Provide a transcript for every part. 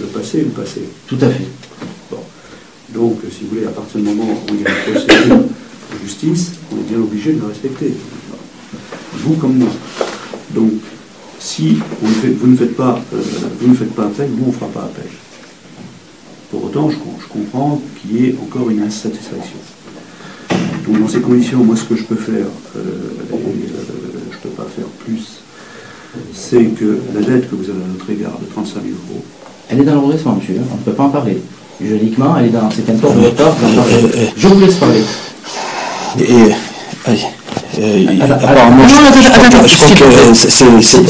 le passé est le passé. Tout à fait. Bon. Donc, si vous voulez, à partir du moment où il y a une procédure de justice, on est bien obligé de le respecter. Vous comme moi. Donc, si vous ne faites pas appel, nous on ne fera pas appel. Pour autant, je comprends qu'il y ait encore une insatisfaction. Donc, dans ces conditions, moi, ce que je peux faire, je ne peux pas faire plus, c'est que la dette que vous avez à notre égard de 35 000 euros. Elle est dans le redressement, monsieur, on ne peut pas en parler. Juridiquement, elle est dans. C'est un tort de retard. Je vous laisse parler. Apparemment, je pense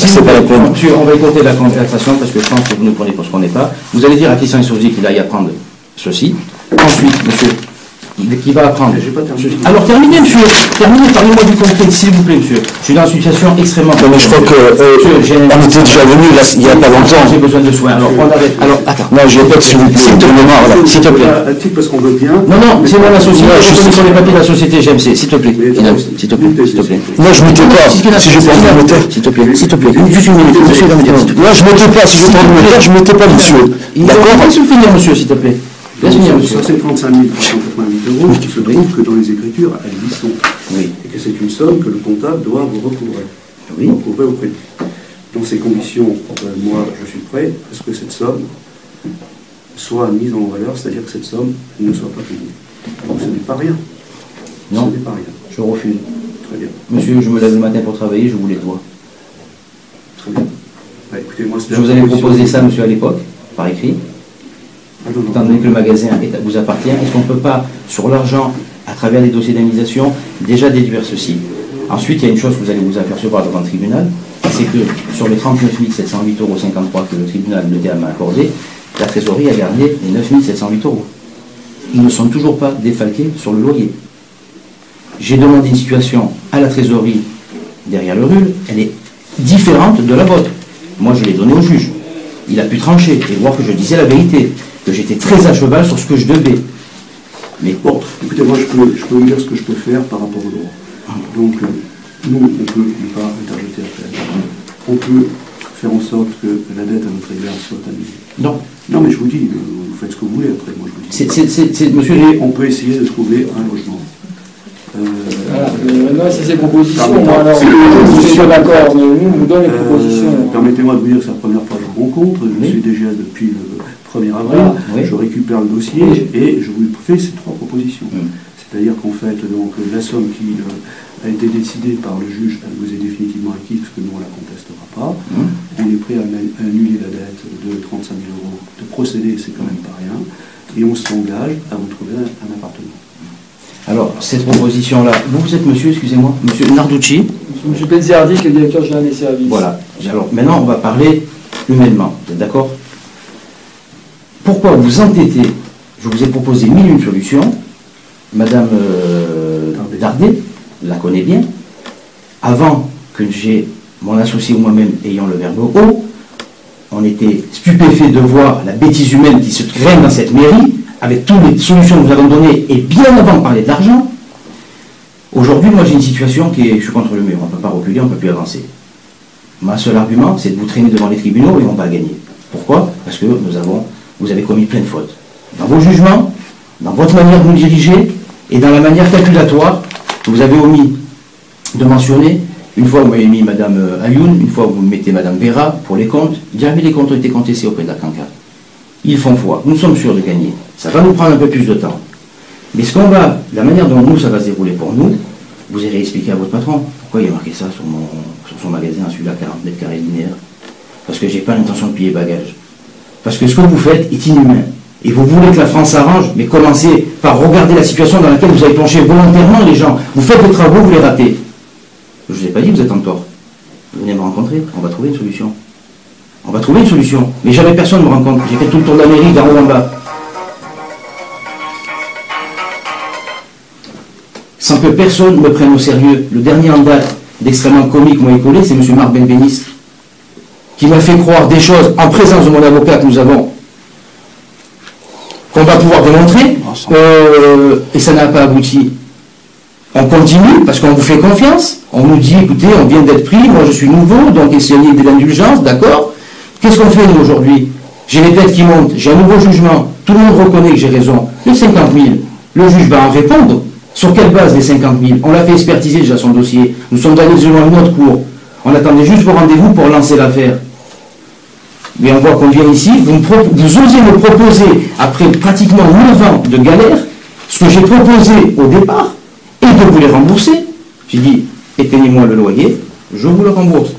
que c'est pas la peine. Monsieur, on va écouter la conversation parce que je pense que vous nous prenez pour ce qu'on n'est pas. Vous allez dire à Christian Estrosi qu'il aille apprendre ceci. Ensuite, monsieur, qui va apprendre. Alors terminez, monsieur. Terminez, parlez-moi du concret, s'il vous plaît, monsieur. Je suis dans une situation extrêmement. Mais je crois que on était déjà venu là il n'y a pas longtemps. J'ai besoin de soins. Alors on arrête. Alors attends. Non, je répète, s'il vous plaît. S'il te plaît. Parce qu'on veut bien. Non, c'est moi la société. Je suis sur les papiers de la société GMC. S'il te plaît. S'il te plaît. Moi, je ne m'étais pas. Si j'ai pas envie de me taire. S'il te plaît. Juste une minute. Monsieur, moi, je ne m'étais pas. Si j'ai pas envie de me taire, je ne m'étais pas, monsieur. D'accord. Laisse-le finir, monsieur, s'il te plaît. Sur ces 35 388 euros, il se trouve que dans les écritures, elles y sont. Oui. Et que c'est une somme que le comptable doit vous recouvrer. Oui. Recouvrer au crédit. Dans ces conditions, moi, je suis prêt à ce que cette somme soit mise en valeur, c'est-à-dire que cette somme ne soit pas payée. Donc ce n'est pas rien. Non. Ce n'est pas rien. Je refuse. Très bien. Monsieur, je me lève le matin pour travailler, je vous les dois. Très bien. Bah, écoutez, moi, Je vous avais proposé ça, monsieur, à l'époque, par écrit. Étant donné que le magasin vous appartient, est-ce qu'on ne peut pas, sur l'argent, à travers les dossiers d'indemnisation, déjà déduire ceci? Ensuite, il y a une chose que vous allez vous apercevoir devant le tribunal, c'est que sur les 39 708,53 € que le tribunal de m'a accordé, la trésorerie a gardé les 9 708 €. Ils ne sont toujours pas défalqués sur le loyer. J'ai demandé une situation à la trésorerie derrière le RUL, elle est différente de la vôtre. Moi, je l'ai donnée au juge. Il a pu trancher et voir que je disais la vérité, que j'étais très à cheval sur ce que je devais. Mais bon, écoutez, moi je peux vous dire ce que je peux faire par rapport au droit. Donc, nous, on peut ne pas interjeter appel. On peut faire en sorte que la dette à notre égard soit annulée. Non. Non, mais je vous dis, vous faites ce que vous voulez après. Moi, je vous dis. Monsieur, on peut essayer de trouver un logement. Voilà, maintenant, c'est ces propositions. Moi, alors, je suis d'accord, mais nous, on nous donne les propositions. Permettez-moi de vous dire que c'est la première fois que je vous rencontre. Je suis déjà depuis le 1er avril. Oui. Je récupère le dossier et je vous fais ces 3 propositions. C'est-à-dire qu'en fait, donc, la somme qui a été décidée par le juge, elle vous est définitivement acquise, parce que nous, on ne la contestera pas. On est prêt à annuler la dette de 35 000 €. De procéder, c'est quand même pas rien. Et on s'engage à vous trouver un appartement. Alors, cette proposition-là, vous êtes monsieur, excusez-moi, monsieur Narducci. Monsieur Penziardi, qui est le directeur général des services. Voilà. Alors, maintenant, on va parler humainement. Vous êtes d'accord? Pourquoi vous entêtez? Je vous ai proposé 1001 solutions. Madame Dardet la connaît bien. Avant que j'ai mon associé ou moi-même ayant le verbe haut, on était stupéfait de voir la bêtise humaine qui se traîne dans cette mairie, avec toutes les solutions que nous avons données, et bien avant de parler de l'argent. Aujourd'hui, moi j'ai une situation qui est, je suis contre le mur, on ne peut pas reculer, on ne peut plus avancer. Ma seul argument, c'est de vous traîner devant les tribunaux et on va gagner. Pourquoi? Parce que vous avez commis plein de fautes. Dans vos jugements, dans votre manière de nous diriger, et dans la manière calculatoire que vous avez omis de mentionner. Une fois, vous m'avez mis Madame Ayoun, une fois, vous mettez Madame Vera pour les comptes. Jamais les comptes ont été contestés auprès de la CANCA. Ils font foi. Nous sommes sûrs de gagner. Ça va nous prendre un peu plus de temps. Mais la manière dont nous, ça va se dérouler pour nous, vous irez expliquer à votre patron pourquoi il a marqué ça sur son magasin, celui-là, 40 mètres carrés linéaires. Parce que j'ai pas l'intention de piller bagages. Parce que ce que vous faites est inhumain. Et vous voulez que la France s'arrange, mais commencez par regarder la situation dans laquelle vous avez plongé volontairement les gens. Vous faites des travaux, vous les ratez. Je ne vous ai pas dit que vous êtes en tort. Venez me rencontrer, on va trouver une solution. On va trouver une solution. Mais jamais personne ne me rencontre. J'ai fait tout le tour de la mairie, d'en haut en bas. Sans que personne me prenne au sérieux. Le dernier en date d'extrêmement comique m'a épaulé, c'est M. Marc Benveniste, qui m'a fait croire des choses en présence de mon avocat que nous avons, qu'on va pouvoir démontrer, et ça n'a pas abouti. On continue, parce qu'on vous fait confiance, on nous dit, écoutez, on vient d'être pris, moi je suis nouveau, donc essayez de l'indulgence, d'accord? Qu'est-ce qu'on fait nous aujourd'hui? j'ai les têtes qui montent, j'ai un nouveau jugement, tout le monde reconnaît que j'ai raison. Les 50 000, le juge va en répondre. Sur quelle base les 50 000? On l'a fait expertiser déjà son dossier. Nous sommes allés devant une autre cour. On attendait juste vos rendez-vous pour lancer l'affaire. Mais on voit qu'on vient ici, vous osez me proposer, après pratiquement 9 ans de galère, ce que j'ai proposé au départ, et de vous les rembourser. J'ai dit, éteignez-moi le loyer, je vous le rembourse.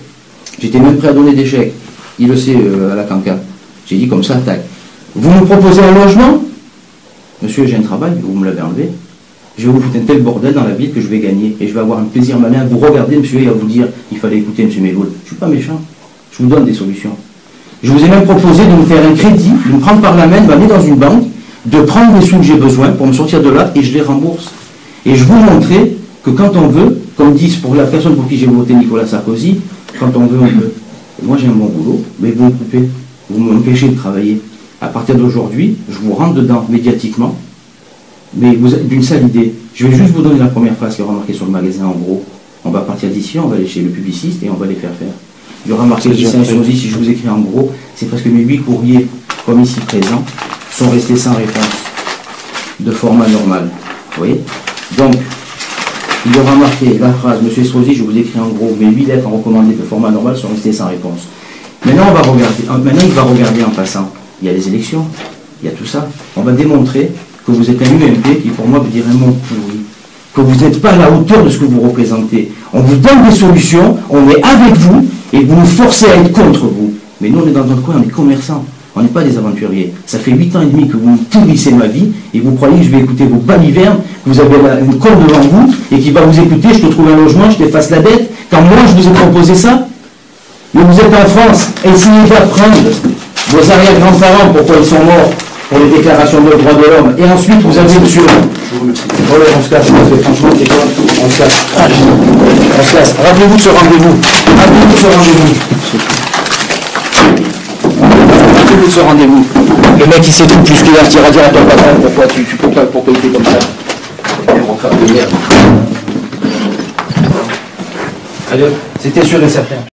J'étais même prêt à donner des chèques. Il le sait à la canca. J'ai dit comme ça, tac. Vous me proposez un logement? Monsieur, j'ai un travail, vous me l'avez enlevé. Je vais vous foutre un tel bordel dans la ville que je vais gagner. Et je vais avoir un plaisir malin à vous regarder, monsieur, et à vous dire, il fallait écouter monsieur Méloul. Je ne suis pas méchant. Je vous donne des solutions. Je vous ai même proposé de me faire un crédit, de me prendre par la main, de m'amener dans une banque, de prendre les sous que j'ai besoin pour me sortir de là, et je les rembourse. Et je vous montrer que quand on veut, comme disent pour la personne pour qui j'ai voté Nicolas Sarkozy, quand on veut, on peut. Et moi j'ai un bon boulot, mais vous me coupez, vous m'empêchez de travailler. À partir d'aujourd'hui, je vous rentre dedans médiatiquement, mais vous avez d'une sale idée. Je vais juste vous donner la première phrase qui est remarquée sur le magasin en gros. On va partir d'ici, on va aller chez le publiciste et on va les faire faire. Il y aura marqué Saint-Sozy, si je vous écris en gros, c'est parce que mes 8 courriers, comme ici présents, sont restés sans réponse, de format normal. Vous voyez? Donc, il y aura marqué la phrase, Monsieur Estrosi, je vous écris en gros, mes 8 lettres recommandées de format normal sont restées sans réponse. Maintenant, il va regarder en passant. Il y a les élections, il y a tout ça. On va démontrer que vous êtes un UMP qui, pour moi, vous dirait mon pourri. Que vous n'êtes pas à la hauteur de ce que vous représentez. On vous donne des solutions, on est avec vous, et vous nous forcez à être contre vous. Mais nous, on est dans notre coin, on est commerçants. On n'est pas des aventuriers. Ça fait 8 ans et demi que vous pourrissez ma vie, et vous croyez que je vais écouter vos balivernes, que vous avez une conne devant vous, et qui va vous écouter, je te trouve un logement, je t'efface la dette, quand moi je vous ai proposé ça. Mais vous êtes en France, essayez d'apprendre vos arrière-grands-parents pourquoi ils sont morts pour les déclarations de droits de l'homme. Et ensuite, vous avez monsieur. Je vous remercie. Voilà, on se casse, franchement, c'est quoi? On se casse. On se casse. Rappelez-vous de ce rendez-vous. Rappelez-vous de ce rendez-vous. Rappelez-vous de ce rendez-vous. Le mec, il sait tout, plus qu'il va se dire à ton patron, pourquoi tu peux pas pour payer comme ça. On de merde. Allez, c'était sûr et certain.